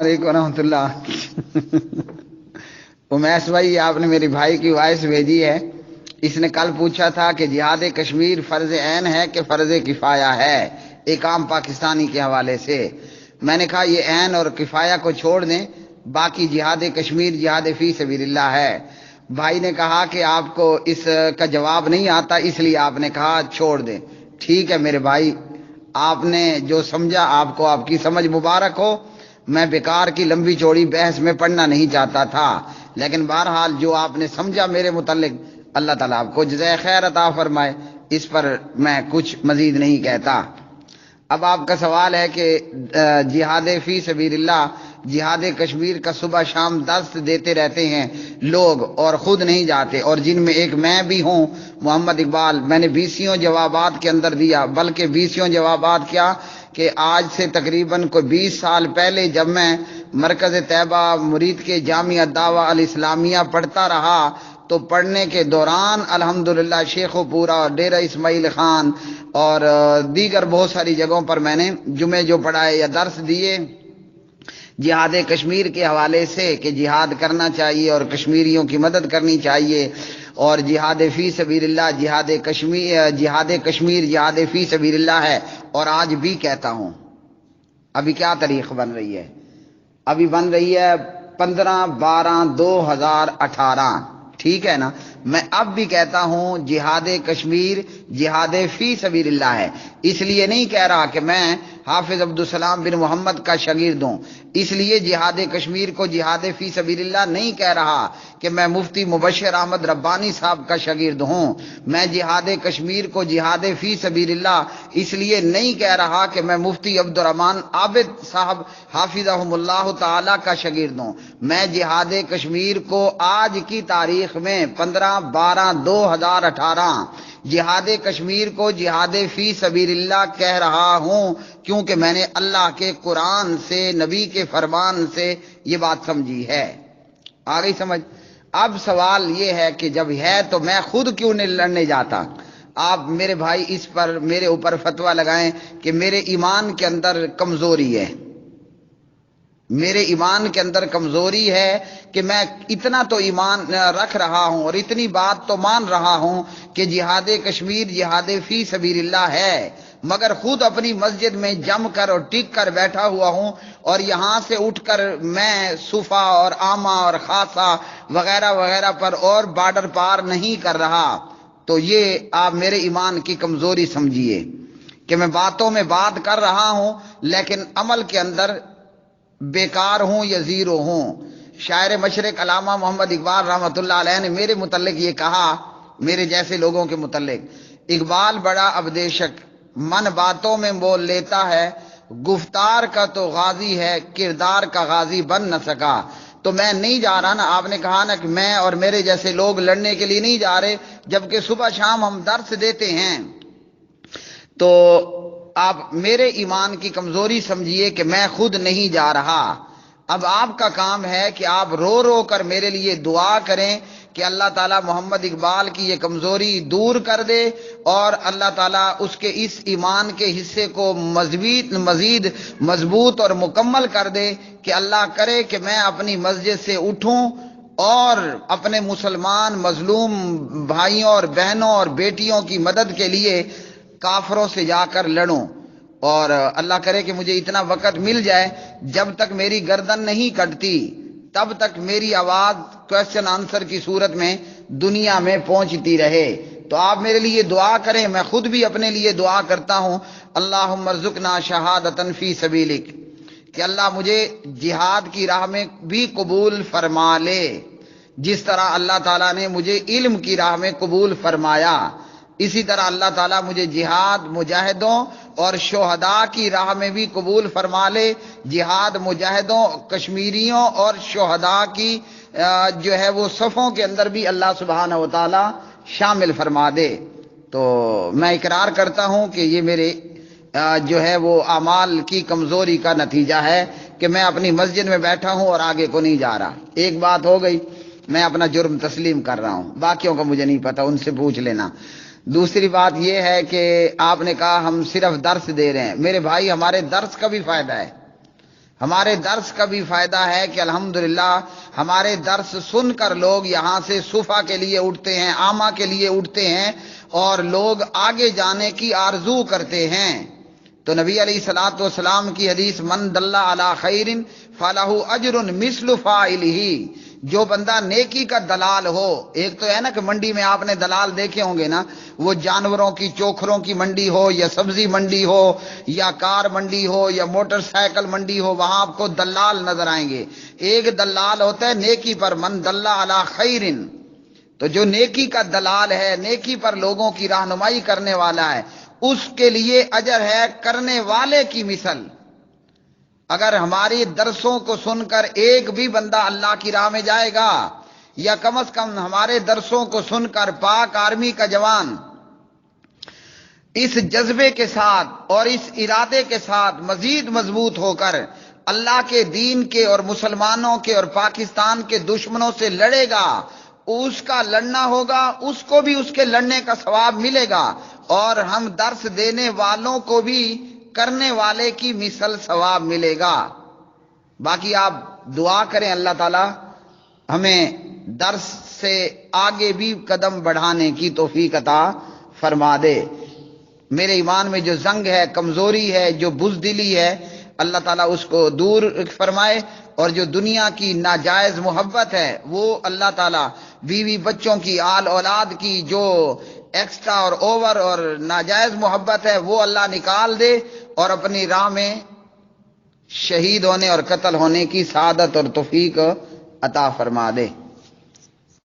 علیکم ورحمۃ اللہ۔ امیش بھائی، آپ نے میری بھائی کی وائس بھیجی ہے۔ اس نے کل پوچھا تھا کہ جہاد کشمیر فرض عین ہے کہ فرض کفایہ ہے، ایک عام پاکستانی کے حوالے سے۔ میں نے کہا یہ عین اور کفایہ کو چھوڑ دیں، باقی جہاد کشمیر جہاد فی سبیل اللہ ہے۔ بھائی نے کہا کہ آپ کو اس کا جواب نہیں آتا، اس لیے آپ نے کہا چھوڑ دیں۔ ٹھیک ہے میرے بھائی، آپ نے جو سمجھا آپ کو آپ کی سمجھ مبارک ہو۔ میں بیکار کی لمبی چوڑی بحث میں پڑھنا نہیں چاہتا تھا، لیکن بہرحال جو آپ نے سمجھا میرے متعلق، اللہ تعالیٰ آپ کو جزائے خیر عطا فرمائے، اس پر میں کچھ مزید نہیں کہتا۔ اب آپ کا سوال ہے کہ جہاد فی سبیل اللہ، جہاد کشمیر کا صبح شام درس دیتے رہتے ہیں لوگ اور خود نہیں جاتے، اور جن میں ایک میں بھی ہوں، محمد اقبال۔ میں نے 20 جوابات کے اندر دیا، بلکہ 20 جوابات کیا کہ آج سے تقریباً کوئی 20 سال پہلے جب میں مرکز طیبہ مرید کے جامعہ دعویٰ الاسلامیہ پڑھتا رہا، تو پڑھنے کے دوران الحمدللہ شیخ و پورا اور ڈیرہ اسماعیل خان اور دیگر بہت ساری جگہوں پر میں نے جمعے جو پڑھائے یا درس دیے جہاد کشمیر کے حوالے سے، کہ جہاد کرنا چاہیے اور کشمیریوں کی مدد کرنی چاہیے، اور جہاد فی سبیل اللہ، جہاد کشمیر جہاد فی سبیل اللہ ہے۔ اور آج بھی کہتا ہوں، ابھی کیا تاریخ بن رہی ہے؟ ابھی بن رہی ہے 15/12/2018، ٹھیک ہے نا؟ میں اب بھی کہتا ہوں جہاد کشمیر جہاد فی سبیل اللہ ہے۔ اس لیے نہیں کہہ رہا کہ میں حافظ عبدالسلام بن محمد کا شاگرد ہوں، اس لیے جہاد کشمیر کو جہاد فی سبیل اللہ نہیں کہہ رہا کہ میں مفتی مبشر احمد ربانی صاحب کا شاگرد ہوں۔ میں جہاد کشمیر کو جہاد فی سبیل اللہ اس لیے نہیں کہہ رہا کہ میں مفتی عبدالرحمن عابد صاحب حافظہم اللہ تعالی کا شاگرد ہوں۔ میں جہاد کشمیر کو آج کی تاریخ میں 15/12/2018 جہاد کشمیر کو جہاد فی سبیل اللہ کہہ رہا ہوں، کیونکہ میں نے اللہ کے قرآن سے، نبی کے فرمان سے یہ بات سمجھی ہے۔ آ گئی سمجھ؟ اب سوال یہ ہے کہ جب ہے تو میں خود کیوں نہیں لڑنے جاتا؟ آپ میرے بھائی اس پر میرے اوپر فتویٰ لگائیں کہ میرے ایمان کے اندر کمزوری ہے، میرے ایمان کے اندر کمزوری ہے کہ میں اتنا تو ایمان رکھ رہا ہوں اور اتنی بات تو مان رہا ہوں کہ جہاد کشمیر جہاد فی سبیل اللہ ہے، مگر خود اپنی مسجد میں جم کر اور ٹک کر بیٹھا ہوا ہوں، اور یہاں سے اٹھ کر میں صفا اور عامہ اور خاصہ وغیرہ وغیرہ پر اور بارڈر پار نہیں کر رہا، تو یہ آپ میرے ایمان کی کمزوری سمجھیے کہ میں باتوں میں بات کر رہا ہوں لیکن عمل کے اندر بیکار ہوں یا زیرو ہوں۔ شاعر مشرق علامہ محمد اقبال رحمۃ اللہ علیہ نے میرے متعلق یہ کہا، میرے جیسے لوگوں کے متعلق، اقبال بڑا ابدیشک، من باتوں میں بول لیتا ہے، گفتار کا تو غازی ہے، کردار کا غازی بن نہ سکا۔ تو میں نہیں جا رہا نا، آپ نے کہا نا کہ میں اور میرے جیسے لوگ لڑنے کے لیے نہیں جا رہے، جبکہ صبح شام ہم درس دیتے ہیں، تو آپ میرے ایمان کی کمزوری سمجھیے کہ میں خود نہیں جا رہا۔ اب آپ کا کام ہے کہ آپ رو رو کر میرے لیے دعا کریں کہ اللہ تعالیٰ محمد اقبال کی یہ کمزوری دور کر دے، اور اللہ تعالیٰ اس کے اس ایمان کے حصے کو مزید مضبوط اور مکمل کر دے، کہ اللہ کرے کہ میں اپنی مسجد سے اٹھوں اور اپنے مسلمان مظلوم بھائیوں اور بہنوں اور بیٹیوں کی مدد کے لیے کافروں سے جا کر لڑوں، اور اللہ کرے کہ مجھے اتنا وقت مل جائے جب تک میری گردن نہیں کٹتی تب تک میری آواز کوشچن آنسر کی صورت میں دنیا میں پہنچتی رہے۔ تو آپ میرے لیے دعا کریں، میں خود بھی اپنے لیے دعا کرتا ہوں، اللہم ارزقنا شہادۃ فی سبیلک، کہ اللہ مجھے جہاد کی راہ میں بھی قبول فرما لے، جس طرح اللہ تعالیٰ نے مجھے علم کی راہ میں قبول فرمایا، اسی طرح اللہ تعالیٰ مجھے جہاد مجاہدوں اور شہداء کی راہ میں بھی قبول فرما لے، جہاد مجاہدوں کشمیریوں اور شہداء کی جو ہے وہ صفوں کے اندر بھی اللہ سبحانہ و تعالیٰ شامل فرما دے۔ تو میں اقرار کرتا ہوں کہ یہ میرے جو ہے وہ اعمال کی کمزوری کا نتیجہ ہے کہ میں اپنی مسجد میں بیٹھا ہوں اور آگے کو نہیں جا رہا۔ ایک بات ہو گئی، میں اپنا جرم تسلیم کر رہا ہوں، باقیوں کا مجھے نہیں پتہ، ان سے پوچھ لینا۔ دوسری بات یہ ہے کہ آپ نے کہا ہم صرف درس دے رہے ہیں، میرے بھائی ہمارے درس کا بھی فائدہ ہے، ہمارے درس کا بھی فائدہ ہے کہ الحمدللہ ہمارے درس سن کر لوگ یہاں سے صفا کے لیے اٹھتے ہیں، عامہ کے لیے اٹھتے ہیں، اور لوگ آگے جانے کی آرزو کرتے ہیں۔ تو نبی علیہ الصلوۃ والسلام کی حدیث من دل علی خیر فلہ اجر مثل فاعلہ، جو بندہ نیکی کا دلال ہو، ایک تو ہے نا کہ منڈی میں آپ نے دلال دیکھے ہوں گے نا، وہ جانوروں کی چوکھروں کی منڈی ہو یا سبزی منڈی ہو یا کار منڈی ہو یا موٹر سائیکل منڈی ہو، وہاں آپ کو دلال نظر آئیں گے۔ ایک دلال ہوتا ہے نیکی پر، من دل علی خیر، تو جو نیکی کا دلال ہے، نیکی پر لوگوں کی رہنمائی کرنے والا ہے، اس کے لیے اجر ہے کرنے والے کی مثل۔ اگر ہماری درسوں کو سن کر ایک بھی بندہ اللہ کی راہ میں جائے گا، یا کم از کم ہمارے درسوں کو سن کر پاک آرمی کا جوان اس جذبے کے ساتھ اور اس ارادے کے ساتھ مزید مضبوط ہو کر اللہ کے دین کے اور مسلمانوں کے اور پاکستان کے دشمنوں سے لڑے گا، اس کا لڑنا ہوگا، اس کو بھی اس کے لڑنے کا ثواب ملے گا، اور ہم درس دینے والوں کو بھی کرنے والے کی مثل ثواب ملے گا۔ باقی آپ دعا کریں اللہ تعالی ہمیں درس سے آگے بھی قدم بڑھانے کی توفیق عطا فرما دے۔ میرے ایمان میں جو زنگ ہے، کمزوری ہے، جو بزدلی ہے، اللہ تعالیٰ اس کو دور فرمائے، اور جو دنیا کی ناجائز محبت ہے وہ اللہ تعالیٰ بیوی بچوں کی، آل اولاد کی جو ایکسٹرا اور اوور اور ناجائز محبت ہے وہ اللہ نکال دے، اور اپنی راہ میں شہید ہونے اور قتل ہونے کی سعادت اور توفیق عطا فرما دے۔